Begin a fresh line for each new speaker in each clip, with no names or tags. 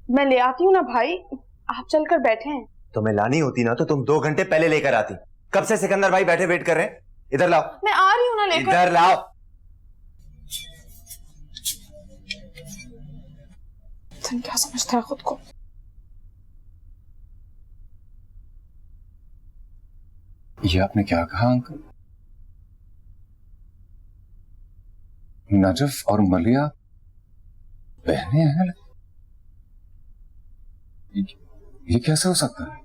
मैं ले आती हूँ ना भाई, आप चलकर बैठे हैं।
तुम्हें लानी होती ना तो तुम 2 घंटे पहले लेकर आती। कब से सिकंदर भाई बैठे वेट कर रहे हैं? इधर लाओ।
मैं आ रही हूँ ना लेकर।
इधर लाओ।
तुम क्या समझता है खुद को?
ये आपने क्या कहा अंकल? नजफ और मलिया बहनें हैं? ये कैसे हो सकता है?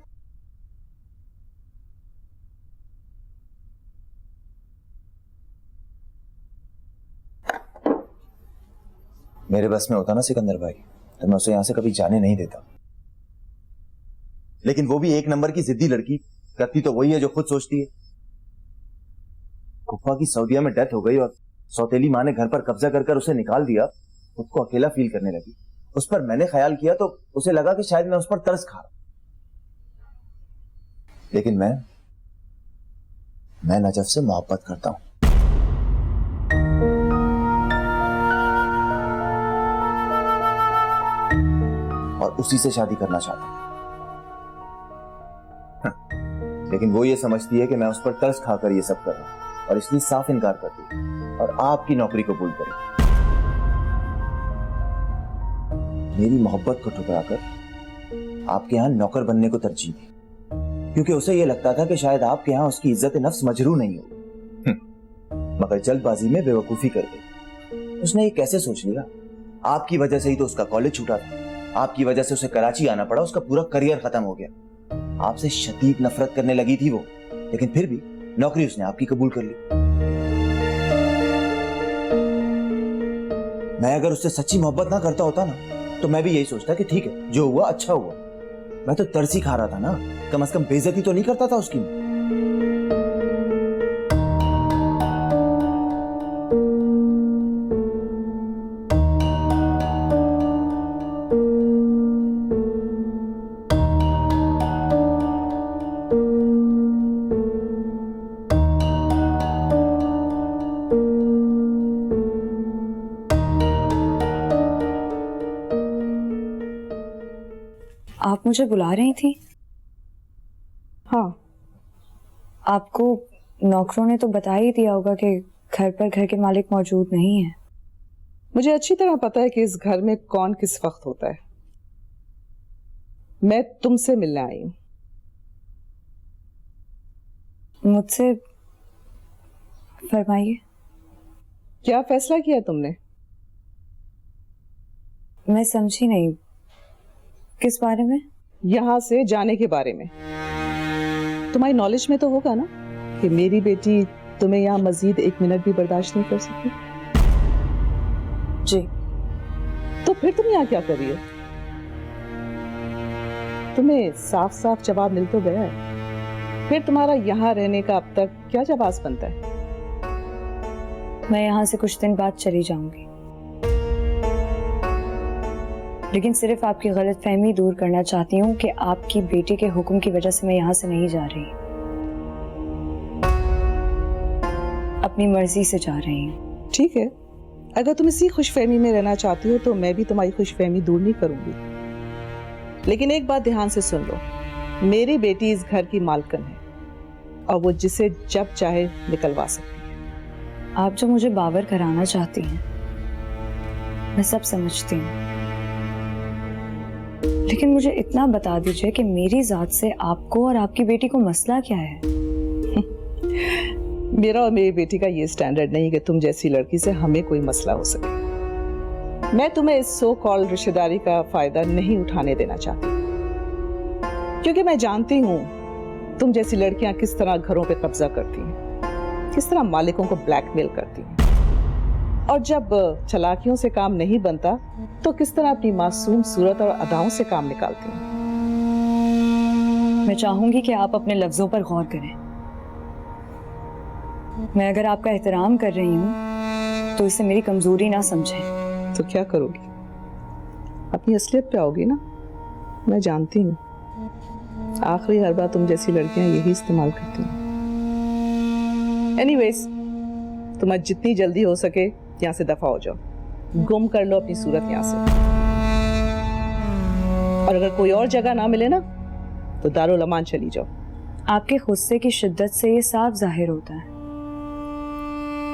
मेरे बस में होता ना सिकंदर भाई तो मैं उसे यहां से कभी जाने नहीं देता, लेकिन वो भी एक नंबर की जिद्दी लड़की। करती तो वही है जो खुद सोचती है। कुफा की सऊदीया में डेथ हो गई और सौतेली माँ ने घर पर कब्जा कर उसे निकाल दिया। खुद को अकेला फील करने लगी। उस पर मैंने ख्याल किया तो उसे लगा कि शायद मैं उस पर तरस खा रहा, लेकिन मैं नजफ से मोहब्बत करता हूं और उसी से शादी करना चाहता हूं। लेकिन वो ये समझती है कि मैं उस पर तरस खाकर ये सब कर रहा हूं और इसलिए साफ इनकार करती है और आपकी नौकरी कबूल करी। मेरी मोहब्बत को ठुकराकर आपके यहां नौकर बनने को तरजीह दी, क्योंकि उसे यह लगता था कि शायद आपके यहां उसकी इज्जत नफ्स मजरू नहीं होगी। मगर जल्दबाजी में बेवकूफी कर गई। उसने ये कैसे सोच लिया? आपकी वजह से ही तो उसका कॉलेज छूटा था, आपकी वजह से उसे कराची आना पड़ा, उसका पूरा करियर खत्म हो गया। आपसे शदीद नफरत करने लगी थी वो, लेकिन फिर भी नौकरी उसने आपकी कबूल कर ली। मैं अगर उससे सच्ची मोहब्बत ना करता होता ना तो मैं भी यही सोचता कि ठीक है, जो हुआ अच्छा हुआ। मैं तो तरसी खा रहा था ना, कम से कम बेइज्जती तो नहीं करता था उसकी।
आप मुझे बुला रही थी?
हाँ।
आपको नौकरों ने तो बता ही दिया होगा कि घर पर घर के मालिक मौजूद नहीं है।
मुझे अच्छी तरह पता है कि इस घर में कौन किस वक्त होता है। मैं तुमसे मिलने आई हूं।
मुझसे फरमाइए।
क्या फैसला किया तुमने?
मैं समझी नहीं, किस बारे में?
यहां से जाने के बारे में। तुम्हारी नॉलेज में तो होगा ना कि मेरी बेटी तुम्हें यहां मजीद 1 मिनट भी बर्दाश्त नहीं कर सकती।
जी।
तो फिर तुम यहां क्या कर रही हो? तुम्हें साफ साफ जवाब मिल तो गया है, फिर तुम्हारा यहां रहने का अब तक क्या जवाब बनता है?
मैं यहां से कुछ दिन बाद चली जाऊंगी, लेकिन सिर्फ आपकी गलतफहमी दूर करना चाहती हूँ कि आपकी बेटी के हुक्म की वजह से मैं यहाँ से नहीं जा रही, अपनी मर्जी से जा रही हूँ।
ठीक है, अगर तुम इसी खुशफहमी में रहना चाहती हो तो मैं भी तुम्हारी खुशफहमी दूर नहीं करूंगी, लेकिन एक बात ध्यान से सुन लो। मेरी बेटी इस घर की मालकिन है और वो जिसे जब चाहे निकलवा सकती है।
आप जो मुझे बावर कराना चाहती हैं मैं सब समझती हूँ, लेकिन मुझे इतना बता दीजिए कि मेरी जात से आपको और आपकी बेटी को मसला क्या है?
मेरा और मेरी बेटी का ये स्टैंडर्ड नहीं कि तुम जैसी लड़की से हमें कोई मसला हो सके। मैं तुम्हें इस सो कॉल्ड रिश्तेदारी का फायदा नहीं उठाने देना चाहती, क्योंकि मैं जानती हूँ तुम जैसी लड़कियां किस तरह घरों पे कब्जा करती हैं, किस तरह मालिकों को ब्लैकमेल करती हैं, और जब चालाकियों से काम नहीं बनता तो किस तरह अपनी मासूम सूरत और अदाओं से काम निकालती हैं।
मैं चाहूंगी कि आप अपने लफ्जों पर गौर करें। मैं अगर आपका एहतराम कर रही हूँ तो इसे मेरी कमजोरी ना समझें।
तो क्या करोगी? अपनी असलियत पे आओगी ना? मैं जानती हूँ आखिरी हर बार तुम जैसी लड़कियां यही इस्तेमाल करती हैं। एनीवेज, तुम्हें जितनी जल्दी हो सके यहाँ से दफा हो जाओ, गुम कर लो अपनी सूरत यहाँ से। और अगर कोई और जगह ना मिले ना तो दारुल अमान चली जाओ।
आपके गुस्से की शिद्दत से ये साफ जाहिर होता है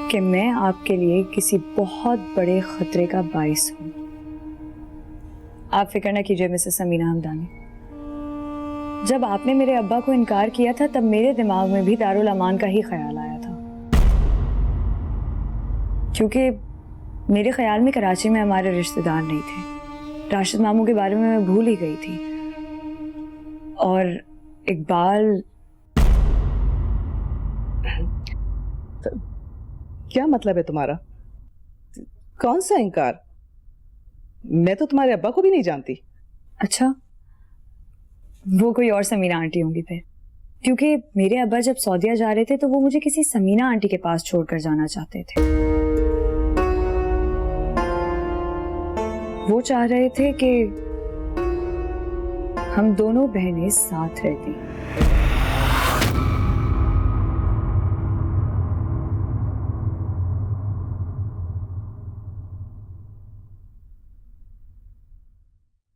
कि मैं आपके लिए किसी बहुत बड़े खतरे का बाइस हूं। आप फिक्र न कीजिए मिसेस समीना हमदानी, जब आपने मेरे अब्बा को इनकार किया था तब मेरे दिमाग में भी दारुल अमान का ही ख्याल आया था, क्योंकि मेरे ख्याल में कराची में हमारे रिश्तेदार नहीं थे। राशिद मामू के बारे में मैं भूल ही गई थी, और इकबाल।
क्या मतलब है तुम्हारा? कौन सा इनकार? मैं तो तुम्हारे अब्बा को भी नहीं जानती।
अच्छा, वो कोई और समीना आंटी होंगी फिर, क्योंकि मेरे अब्बा जब सऊदीया जा रहे थे तो वो मुझे किसी समीना आंटी के पास छोड़कर जाना चाहते थे। वो चाह रहे थे कि हम दोनों बहनें साथ रहती।